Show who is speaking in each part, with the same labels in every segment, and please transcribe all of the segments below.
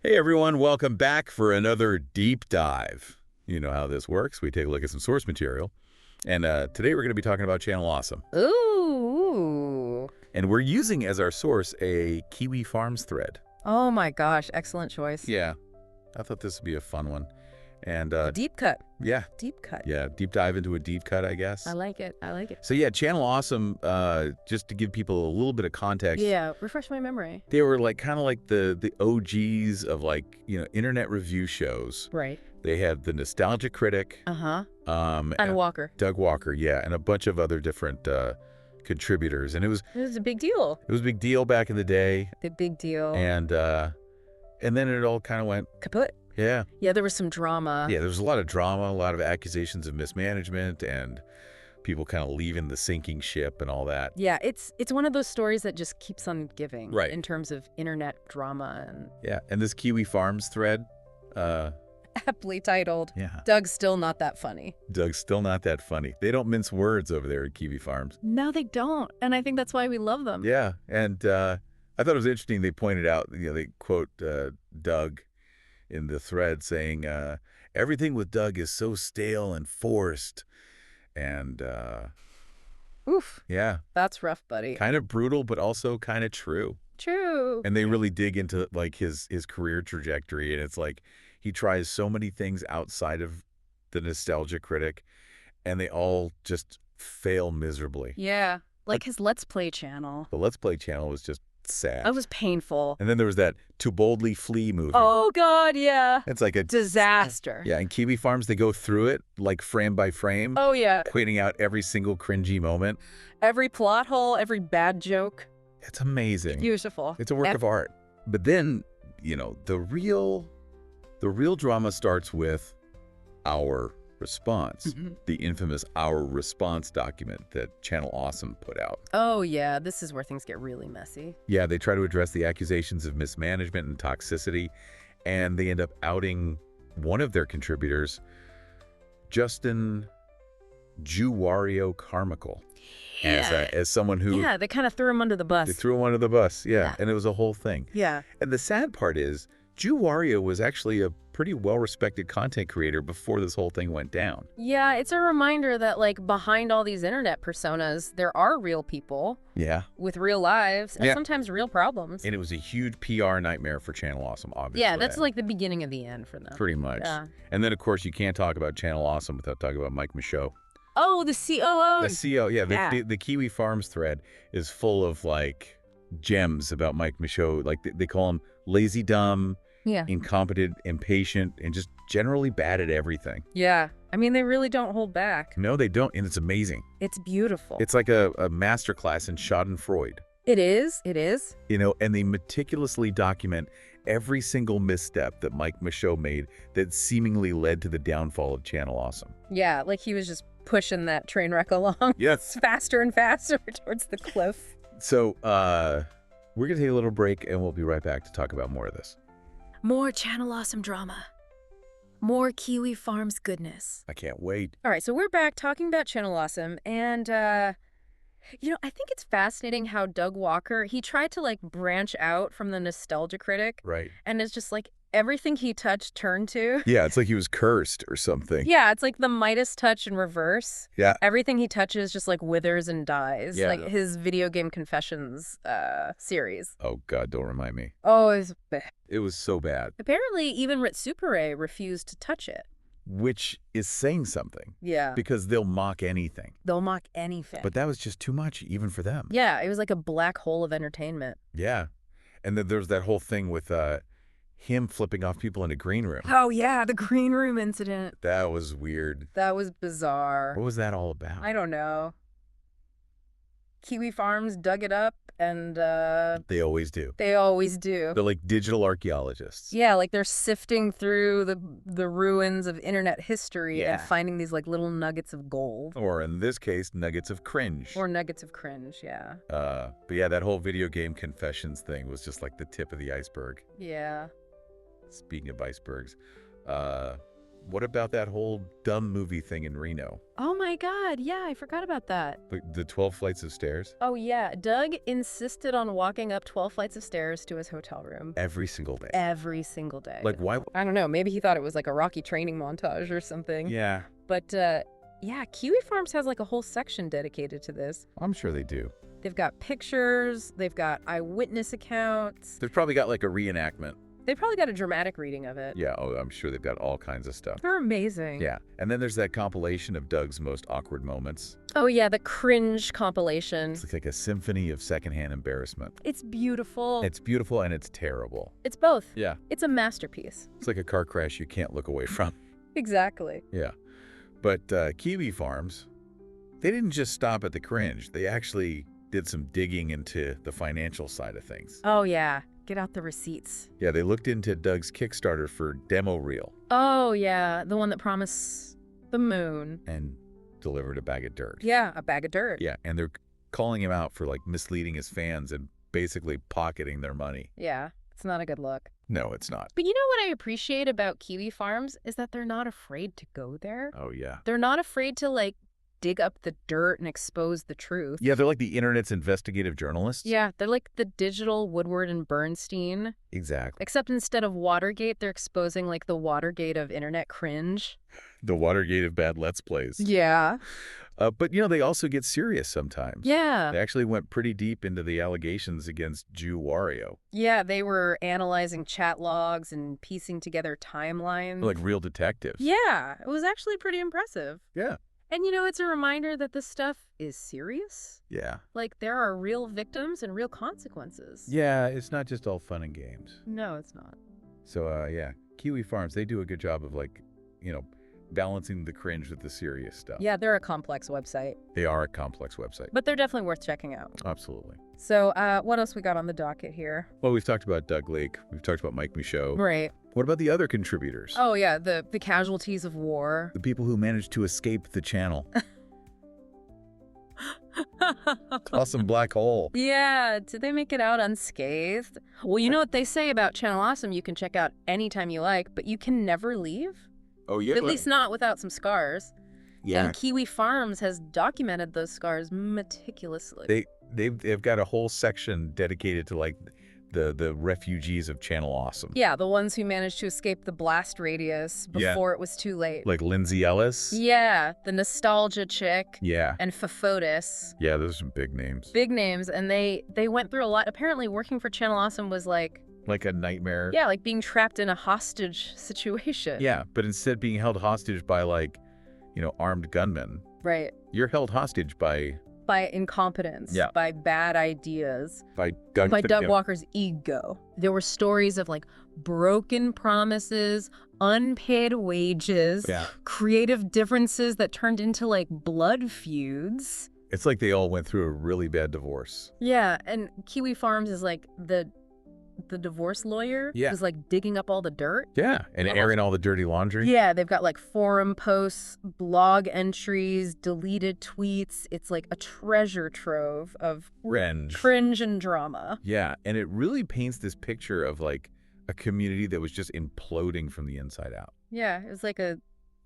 Speaker 1: Hey everyone, welcome back for another deep dive. You know how this works. We take a look at some source material. And today we're going to be talking about Channel Awesome.
Speaker 2: Ooh.
Speaker 1: And we're using as our source a Kiwi Farms thread.
Speaker 2: Oh my gosh, excellent choice.
Speaker 1: Yeah, I thought this would be a fun one. And
Speaker 2: Deep cut.
Speaker 1: yeah,
Speaker 2: Deep cut.
Speaker 1: deep dive into a deep cut, I guess.
Speaker 2: I like it. I like it.
Speaker 1: So yeah, Channel Awesome, just to give people a little bit of context.
Speaker 2: Yeah, refresh my memory.
Speaker 1: They were like kind of like the OGs of internet review shows.
Speaker 2: Right.
Speaker 1: They had the Nostalgia Critic.
Speaker 2: Uh-huh.
Speaker 1: And
Speaker 2: Walker.
Speaker 1: Doug Walker, yeah, and a bunch of other different contributors. And it was
Speaker 2: a big deal.
Speaker 1: a big deal back in the day.
Speaker 2: The big deal.
Speaker 1: And then it all kind of went
Speaker 2: kaput.
Speaker 1: Yeah.
Speaker 2: Yeah, there was some drama.
Speaker 1: Yeah, there was a lot of drama, a lot of accusations of mismanagement and people kind of leaving the sinking ship and all that.
Speaker 2: Yeah, it's one of those stories that just keeps on giving.
Speaker 1: Right.
Speaker 2: In terms of internet drama and
Speaker 1: Yeah, and this Kiwi Farms thread,
Speaker 2: aptly titled,
Speaker 1: yeah,
Speaker 2: Doug's still not that funny.
Speaker 1: Doug's still not that funny. They don't mince words over there at Kiwi Farms.
Speaker 2: No, they don't. And I think that's why we love them.
Speaker 1: Yeah, and I thought it was interesting. They pointed out, they quote Doug in the thread saying, everything with Doug is so stale and forced. And
Speaker 2: Oof.
Speaker 1: yeah,
Speaker 2: That's rough, buddy.
Speaker 1: kind of brutal, but also kind of true.
Speaker 2: True.
Speaker 1: And they really dig into like his career trajectory. And it's like he tries so many things outside of the Nostalgia Critic, and they all just fail miserably.
Speaker 2: Yeah. Like his Let's Play channel.
Speaker 1: The Let's Play channel was just sad.
Speaker 2: That was painful.
Speaker 1: And then there was that To Boldly Flee movie.
Speaker 2: Oh, God, yeah.
Speaker 1: It's like a
Speaker 2: Disaster.
Speaker 1: Yeah, in Kiwi Farms, they go through it like frame by frame,
Speaker 2: Oh, yeah.
Speaker 1: pointing out every single cringy moment.
Speaker 2: Every plot hole, every bad joke.
Speaker 1: It's amazing.
Speaker 2: Beautiful.
Speaker 1: It's a work of art. But then, the real drama starts with our response, the infamous Our Response document that Channel Awesome put out.
Speaker 2: Oh, yeah. This is where things get really messy.
Speaker 1: Yeah, they try to address the accusations of mismanagement and toxicity, and they end up outing one of their contributors, Justin Juwario Carmichael, as someone who...
Speaker 2: Yeah, they kind of threw him under the bus.
Speaker 1: They threw him under the bus, yeah, and it was a whole thing.
Speaker 2: Yeah.
Speaker 1: And the sad part is, Juwario was actually a pretty well-respected content creator before this whole thing went down.
Speaker 2: Yeah, it's a reminder that, like, behind all these internet personas, there are real people.
Speaker 1: Yeah.
Speaker 2: With real lives and sometimes real problems.
Speaker 1: And it was a huge PR nightmare for Channel Awesome, obviously.
Speaker 2: Yeah, that's like the beginning of the end for them.
Speaker 1: Pretty much.
Speaker 2: Yeah.
Speaker 1: And then, of course, you can't talk about Channel Awesome without talking about Mike Michaud.
Speaker 2: Oh, the COO.
Speaker 1: The CEO, yeah. The Kiwi Farms thread is full of, like, gems about Mike Michaud. Like, they call him lazy dumb, incompetent, impatient, and just generally bad at everything.
Speaker 2: Yeah. I mean, they really don't hold back.
Speaker 1: No, they don't, and it's amazing.
Speaker 2: It's beautiful.
Speaker 1: It's like a masterclass in schadenfreude.
Speaker 2: It is. It is.
Speaker 1: And they meticulously document every single misstep that Mike Michaud made that seemingly led to the downfall of Channel Awesome.
Speaker 2: Yeah, like he was just pushing that train wreck along.
Speaker 1: Yes.
Speaker 2: Faster and faster towards the cliff.
Speaker 1: So, we're going to take a little break, and we'll be right back to talk about more of this.
Speaker 2: More Channel Awesome drama. More Kiwi Farms goodness.
Speaker 1: I can't wait.
Speaker 2: All right, so we're back talking about Channel Awesome, and, I think it's fascinating how Doug Walker, he tried to, like, branch out from the Nostalgia Critic.
Speaker 1: Right.
Speaker 2: And it's just, like, everything he touched turned to.
Speaker 1: Yeah, it's like he was cursed or something.
Speaker 2: Yeah, it's like the Midas touch in reverse.
Speaker 1: Yeah.
Speaker 2: Everything he touches just, like, withers and dies.
Speaker 1: Yeah.
Speaker 2: Like his Video Game Confessions series.
Speaker 1: Oh, God, don't remind me.
Speaker 2: Oh, it's bad.
Speaker 1: It was so bad.
Speaker 2: Apparently, even Ritsupere refused to touch it.
Speaker 1: Which is saying something.
Speaker 2: Yeah.
Speaker 1: Because they'll mock anything.
Speaker 2: They'll mock anything.
Speaker 1: But that was just too much, even for them.
Speaker 2: Yeah, it was like a black hole of entertainment.
Speaker 1: Yeah. And then there's that whole thing with him flipping off people in a green room.
Speaker 2: Oh, yeah, the green room incident.
Speaker 1: That was weird.
Speaker 2: That was bizarre.
Speaker 1: What was that all about?
Speaker 2: I don't know. Kiwi Farms dug it up, and
Speaker 1: They always do.
Speaker 2: they always do.
Speaker 1: They're like digital archaeologists.
Speaker 2: Yeah, like they're sifting through the ruins of internet history and
Speaker 1: Yeah.
Speaker 2: finding these like little nuggets of gold.
Speaker 1: Or in this case, nuggets of cringe.
Speaker 2: Or nuggets of cringe, yeah.
Speaker 1: But yeah, that whole video game confessions thing was just like the tip of the iceberg.
Speaker 2: Yeah.
Speaker 1: Speaking of icebergs, What about that whole dumb movie thing in Reno?
Speaker 2: Oh my God, yeah, I forgot about that.
Speaker 1: The 12 flights of stairs?
Speaker 2: Oh yeah, Doug insisted on walking up 12 flights of stairs to his hotel room.
Speaker 1: Every single day.
Speaker 2: Every single day.
Speaker 1: Like, why?
Speaker 2: I don't know, maybe he thought it was like a Rocky training montage or something.
Speaker 1: Yeah,
Speaker 2: But yeah, Kiwi Farms has like a whole section dedicated to this.
Speaker 1: I'm sure they do.
Speaker 2: They've got pictures, they've got eyewitness accounts.
Speaker 1: They've probably got like a reenactment.
Speaker 2: They've probably got a dramatic reading of it.
Speaker 1: Yeah, oh, I'm sure they've got all kinds of stuff.
Speaker 2: They're amazing.
Speaker 1: Yeah, and then there's that compilation of Doug's most awkward moments.
Speaker 2: Oh yeah, the cringe compilation.
Speaker 1: It's like a symphony of secondhand embarrassment.
Speaker 2: It's beautiful.
Speaker 1: It's beautiful and it's terrible.
Speaker 2: It's both.
Speaker 1: Yeah.
Speaker 2: It's a masterpiece.
Speaker 1: It's like a car crash you can't look away from.
Speaker 2: Exactly.
Speaker 1: Yeah. But Kiwi Farms, they didn't just stop at the cringe. They actually did some digging into the financial side of things.
Speaker 2: Oh yeah, get out the receipts.
Speaker 1: Yeah, they looked into Doug's Kickstarter for demo reel
Speaker 2: Oh yeah, the one that promised the moon.
Speaker 1: and delivered a bag of dirt.
Speaker 2: Yeah, a bag of dirt.
Speaker 1: Yeah, and they're calling him out for like misleading his fans and basically pocketing their money.
Speaker 2: Yeah, it's not a good look.
Speaker 1: No, it's not.
Speaker 2: But you know what I appreciate about Kiwi Farms is that they're not afraid to go there.
Speaker 1: Oh, yeah.
Speaker 2: They're not afraid to like dig up the dirt and expose the truth.
Speaker 1: Yeah, they're like the internet's investigative journalists.
Speaker 2: Yeah, they're like the digital Woodward and Bernstein,
Speaker 1: Exactly.
Speaker 2: except instead of Watergate, they're exposing like the Watergate of internet cringe.
Speaker 1: The Watergate of bad Let's Plays.
Speaker 2: Yeah.
Speaker 1: But, they also get serious sometimes.
Speaker 2: Yeah.
Speaker 1: They actually went pretty deep into the allegations against Jew Wario.
Speaker 2: Yeah, they were analyzing chat logs and piecing together timelines.
Speaker 1: Like real detectives.
Speaker 2: Yeah, it was actually pretty impressive.
Speaker 1: Yeah.
Speaker 2: And it's a reminder that this stuff is serious.
Speaker 1: Yeah.
Speaker 2: Like, there are real victims and real consequences.
Speaker 1: Yeah, it's not just all fun and games.
Speaker 2: No, it's not.
Speaker 1: So, yeah, Kiwi Farms, they do a good job of, like, balancing the cringe with the serious stuff.
Speaker 2: Yeah, they're a complex website,
Speaker 1: They are a complex website.
Speaker 2: but they're definitely worth checking out.
Speaker 1: Absolutely.
Speaker 2: So, what else we got on the docket here?
Speaker 1: Well, we've talked about Doug Lake. We've talked about Mike Michaud.
Speaker 2: Right.
Speaker 1: What about the other contributors?
Speaker 2: Oh, yeah, the casualties of war.
Speaker 1: The people who managed to escape the channel. Awesome black hole.
Speaker 2: Yeah, did they make it out unscathed? Well, you know what they say about Channel Awesome, you can check out anytime you like, but you can never leave?
Speaker 1: Oh, yeah.
Speaker 2: At least not without some scars.
Speaker 1: Yeah.
Speaker 2: And Kiwi Farms has documented those scars meticulously.
Speaker 1: They've got a whole section dedicated to, like, the refugees of Channel Awesome.
Speaker 2: Yeah, the ones who managed to escape the blast radius before it was too late.
Speaker 1: Like Lindsay Ellis.
Speaker 2: Yeah, the Nostalgia Chick.
Speaker 1: Yeah.
Speaker 2: And Fafotis.
Speaker 1: Yeah, those are some big names.
Speaker 2: Big names, and they went through a lot. Apparently, working for Channel Awesome was like
Speaker 1: a nightmare.
Speaker 2: Yeah, like being trapped in a hostage situation.
Speaker 1: Yeah, but instead being held hostage by, like, armed gunmen.
Speaker 2: Right.
Speaker 1: You're held hostage by
Speaker 2: incompetence.
Speaker 1: Yeah.
Speaker 2: By bad ideas.
Speaker 1: By Doug
Speaker 2: Walker's ego. There were stories of like broken promises, unpaid wages, creative differences that turned into like blood feuds.
Speaker 1: It's like they all went through a really bad divorce.
Speaker 2: Yeah, and Kiwi Farms is like the divorce lawyer who's like digging up all the dirt.
Speaker 1: Yeah, and airing all the dirty laundry.
Speaker 2: Yeah, they've got like forum posts, blog entries, deleted tweets. It's like a treasure trove of cringe and drama.
Speaker 1: Yeah, and it really paints this picture of like a community that was just imploding from the inside out.
Speaker 2: Yeah, it was like a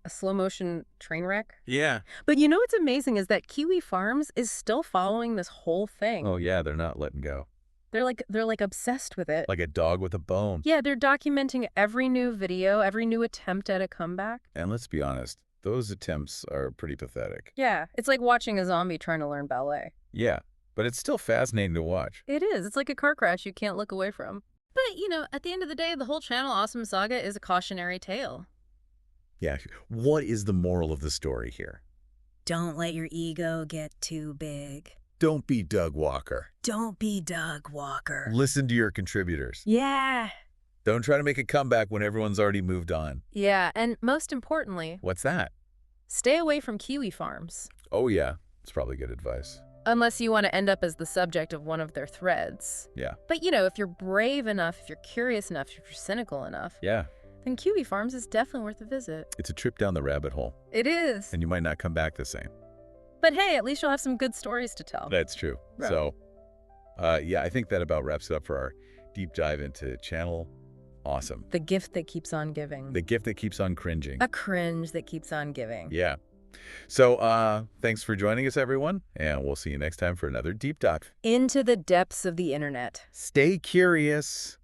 Speaker 2: slow motion train wreck.
Speaker 1: Yeah.
Speaker 2: But what's amazing is that Kiwi Farms is still following this whole thing.
Speaker 1: Oh yeah, they're not letting go.
Speaker 2: They're like obsessed with it.
Speaker 1: Like a dog with a bone.
Speaker 2: Yeah, they're documenting every new video, every new attempt at a comeback.
Speaker 1: And let's be honest, those attempts are pretty pathetic.
Speaker 2: Yeah, it's like watching a zombie trying to learn ballet.
Speaker 1: Yeah, but it's still fascinating to watch.
Speaker 2: It is. It's like a car crash you can't look away from. But, at the end of the day, the whole Channel Awesome saga is a cautionary tale.
Speaker 1: Yeah. What is the moral of the story here?
Speaker 3: Don't let your ego get too big.
Speaker 1: Don't be Doug Walker.
Speaker 3: Don't be Doug Walker.
Speaker 1: Listen to your contributors.
Speaker 3: Yeah.
Speaker 1: Don't try to make a comeback when everyone's already moved on.
Speaker 2: Yeah, and most importantly...
Speaker 1: What's that?
Speaker 2: Stay away from Kiwi Farms.
Speaker 1: Oh, yeah. It's probably good advice.
Speaker 2: Unless you want to end up as the subject of one of their threads.
Speaker 1: Yeah.
Speaker 2: But, if you're brave enough, if you're curious enough, if you're cynical enough...
Speaker 1: Yeah.
Speaker 2: Then Kiwi Farms is definitely worth a visit.
Speaker 1: It's a trip down the rabbit hole.
Speaker 2: It is.
Speaker 1: And you might not come back the same.
Speaker 2: But hey, at least you'll have some good stories to tell.
Speaker 1: That's true. Right. So, I think that about wraps it up for our deep dive into Channel Awesome.
Speaker 2: The gift that keeps on giving.
Speaker 1: The gift that keeps on cringing.
Speaker 2: A cringe that keeps on giving.
Speaker 1: Yeah. So thanks for joining us, everyone, and we'll see you next time for another Deep Dive.
Speaker 2: Into the depths of the internet.
Speaker 1: Stay curious.